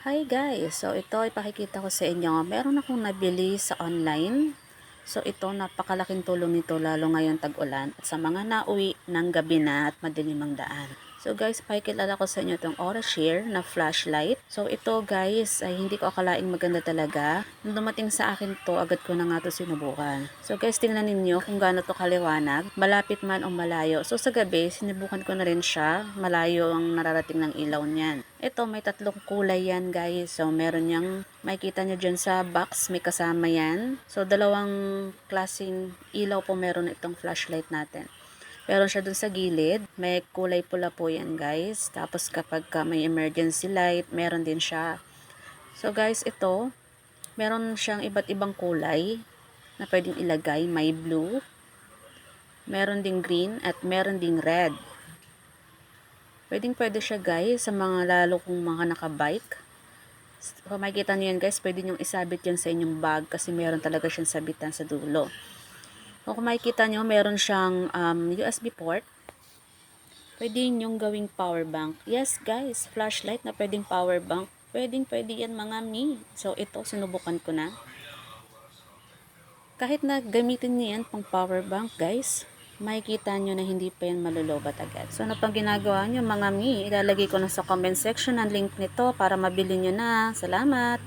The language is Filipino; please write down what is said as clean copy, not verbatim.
Hi guys! So ito ipakikita ko sa inyo. Meron akong nabili sa online. So ito napakalaking tulong nito lalo ngayon tag-ulan at sa mga nauwi ng gabi na at madilim ang daan. So guys, pakikilala ko sa inyo itong Orashare na flashlight. So ito guys ay hindi ko akalaing maganda talaga. Nung dumating sa akin to, agad ko na nga to sinubukan. So guys, tingnan ninyo kung gaano to kaliwanag, malapit man o malayo. So sa gabi, sinubukan ko na rin siya, malayo ang nararating ng ilaw niyan. Ito may tatlong kulay yan guys. So meron yang makikita nyo dyan sa box, may kasama yan. So dalawang klaseng ilaw po meron itong flashlight natin. Meron siya dun sa gilid. May kulay pula po yan guys. Tapos kapag may emergency light, meron din siya. So guys, ito, meron siyang iba't ibang kulay na pwedeng ilagay. May blue, meron ding green, at meron ding red. Pwede siya guys sa mga lalo kung mga nakabike. Kung makikita nyo yan guys, pwede nyo isabit yan sa inyong bag kasi meron talaga siyang sabitan sa dulo. Kung makikita nyo, meron siyang USB port. Pwede nyong gawing power bank. Yes guys, flashlight na pwedeng power bank. Pwede yan mga mi. So ito, sinubukan ko na. Kahit na gamitin niyo yan pang power bank guys, makikita nyo na hindi pa yan malulobat agad. So ano pang ginagawa nyo mga mi? Ilalagay ko na sa comment section ang link nito para mabili nyo na. Salamat!